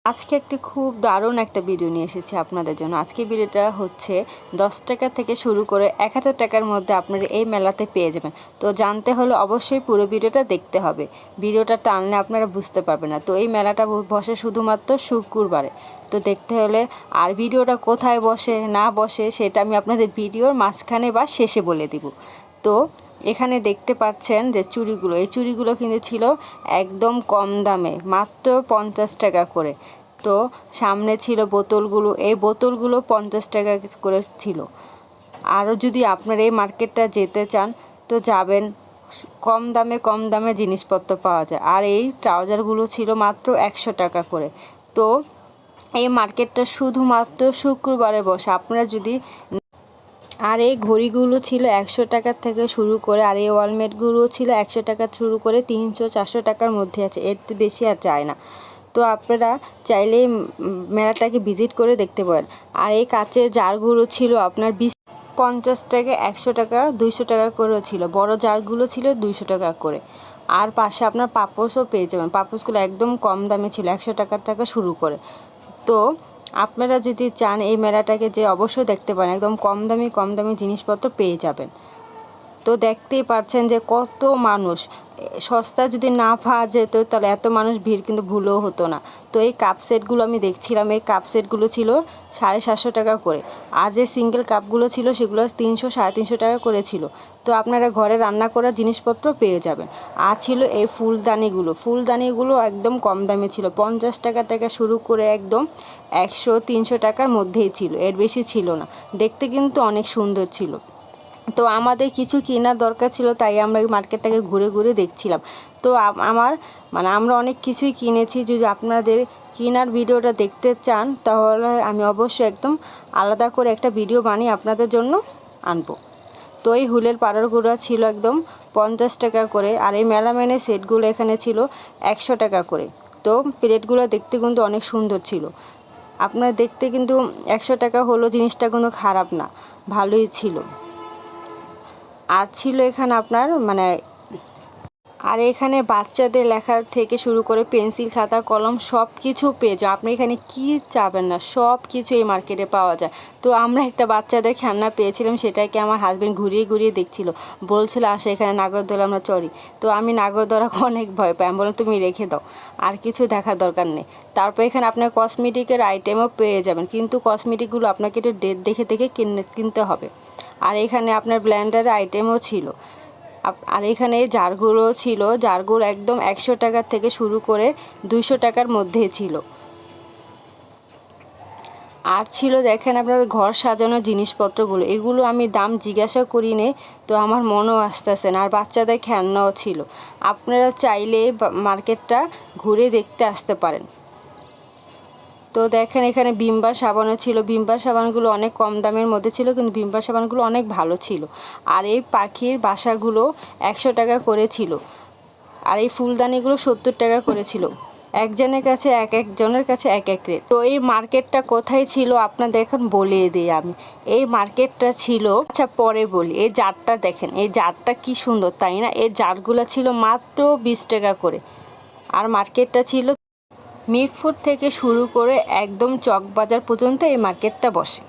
আজকে একটি খুব দারুণ একটা ভিডিও নিয়ে এসেছি আপনাদের জন্য। আজকে ভিডিওটা হচ্ছে 10 টাকা থেকে শুরু করে 1000 টাকার মধ্যে আপনারা এই মেলাতে পেয়ে যাবেন। তো জানতে হলে অবশ্যই পুরো ভিডিওটা দেখতে হবে। ভিডিওটা টানলে আপনারা বুঝতে পারবেন না। তো এই মেলাটা বসে শুধুমাত্র শুক্রবারে। তো দেখতে হলে আর ভিডিওটা কোথায় বসে না বসে সেটা আমি আপনাদের ভিডিওর মাঝখানে বা শেষে বলে দিব। তো এখানে দেখতে পাচ্ছেন যে চুড়িগুলো, এই চুড়িগুলো কিন্তু ছিল একদম কম দামে, মাত্র 50 টাকা করে। তো সামনে ছিল বোতলগুলো, এই বোতলগুলো 50 টাকা করে ছিল। আরও যদি আপনারা এই মার্কেটটা যেতে চান তো যাবেন, কম দামে জিনিসপত্র পাওয়া যায়। আর এই ট্রাউজারগুলো ছিল মাত্র 100 টাকা করে। তো এই মার্কেটটা শুধুমাত্র শুক্রবারে বসে। আপনারা যদি আর এই ঘড়িগুলো ছিল 100 টাকার থেকে শুরু করে, আর এই ওয়ালমেটগুলো ছিল 100 টাকা শুরু করে 300-400 টাকার মধ্যে আছে, এর বেশি আর যায় না। তো আপনারা চাইলে মেলাটাকে ভিজিট করে দেখতে পারেন। আর এই কাচের জারগুলো ছিল আপনার 50 টাকা, 100 টাকা, 200 টাকা করেও ছিল। বড় জারগুলো ছিল 200 টাকা করে। আর পাশে আপনার পাপোশও পেয়ে যাবেন। পাপোশগুলো একদম কম দামে ছিল, 100 টাকার থেকে শুরু করে। তো আপনারা যদি চান এই মেলাটাকে যে অবশ্যই দেখতে পারেন, একদম কম দামি জিনিসপত্র পেয়ে যাবেন। তো দেখতেই পাচ্ছেন যে কত মানুষ, সস্তা যদি না পাওয়া যেত তাহলে এত মানুষ ভিড় কিন্তু ভুলেও হতো না। তো এই কাপ সেটগুলো আমি দেখছিলাম, এই কাপ সেটগুলো ছিল 750 টাকা করে। আর যে সিঙ্গেল কাপগুলো ছিল সেগুলো 300-350 টাকা করে ছিল। তো আপনারা ঘরে রান্না করার জিনিসপত্র পেয়ে যাবেন। আর ছিল এই ফুলদানিগুলো একদম কম দামে ছিল, 50 টাকা থেকে শুরু করে একদম 100-300 টাকার মধ্যেই ছিল, এর বেশি ছিল না। দেখতে কিন্তু অনেক সুন্দর ছিল। তো আমাদের কিছু কেনার দরকার ছিল, তাই আমরা এই মার্কেটটাকে ঘুরে ঘুরে দেখছিলাম। তো আমরা অনেক কিছুই কিনেছি। যদি আপনাদের কেনার ভিডিওটা দেখতে চান তাহলে আমি অবশ্যই একদম আলাদা করে একটা ভিডিও বানিয়ে আপনাদের জন্য আনবো। তো এই হুলের পাড়ারগুলো ছিল একদম 50 টাকা করে। আর এই মেলামেনের সেটগুলো এখানে ছিল 100 টাকা করে। তো প্লেটগুলো দেখতে কিন্তু অনেক সুন্দর ছিল। আপনার দেখতে কিন্তু 100 টাকা হলো, জিনিসটা কিন্তু খারাপ না, ভালোই ছিল। আর ছিল এখানে আপনার আর এখানে বাচ্চাদের লেখার থেকে শুরু করে পেন্সিল, খাতা, কলম সব কিছু পেয়ে যায়। আপনি এখানে কি চাবেন না সব কিছু এই মার্কেটে পাওয়া যায়। তো আমরা একটা বাচ্চাদের খেলনা পেয়েছিলাম, সেটাকে আমার হাজব্যান্ড ঘুরিয়ে ঘুরিয়ে দেখছিল, বলছিল আসে এখানে নাগরদোলা আমরা চড়ি। তো আমি নাগরদোলা অনেক ভয় পাই, আমি বললাম তুমি রেখে দাও, আর কিছু দেখার দরকার নেই। তারপর এখানে আপনার কসমেটিকের আইটেমও পেয়ে যাবেন, কিন্তু কসমেটিকগুলো আপনাকে একটু ডেট দেখে দেখে কিনতে হবে। আর এখানে আপনার ব্লেন্ডারের আইটেমও ছিল। আর এখানে জারগুলো ছিল, জারগুলো একদম 100 টাকার থেকে শুরু করে 200 টাকার মধ্যে ছিল। আর ছিল দেখেন আপনার ঘর সাজানোর জিনিসপত্রগুলো, এগুলো আমি দাম জিজ্ঞাসা করি নে, তো আমার মনও আসতেছে না। আর বাচ্চাদের খেলনাও ছিল। আপনারা চাইলে মার্কেটটা ঘুরে দেখতে আসতে পারেন। তো দেখেন এখানে ভিমবার সাবানও ছিল। ভিমবার সাবানগুলো অনেক কম দামের মধ্যে ছিল, কিন্তু ভিমবার সাবানগুলো অনেক ভালো ছিল। আর এই পাখির বাসাগুলো 100 টাকা করে ছিল। আর এই ফুলদানিগুলো 70 টাকা করে ছিল। একজনের কাছে একজনের কাছে এক এক রেট। তো এই মার্কেটটা কোথায় ছিল আপনাদের এখন বলে দিই আমি। এই মার্কেটটা ছিল, আচ্ছা পরে বলি। এই জারটা দেখেন, এই জারটা কি সুন্দর তাই না? এই জারগুলো ছিল মাত্র 20 টাকা করে। আর মার্কেটটা ছিল মিরপুর থেকে শুরু করে একদম চকবাজার পর্যন্ত এই মার্কেটটা বসে।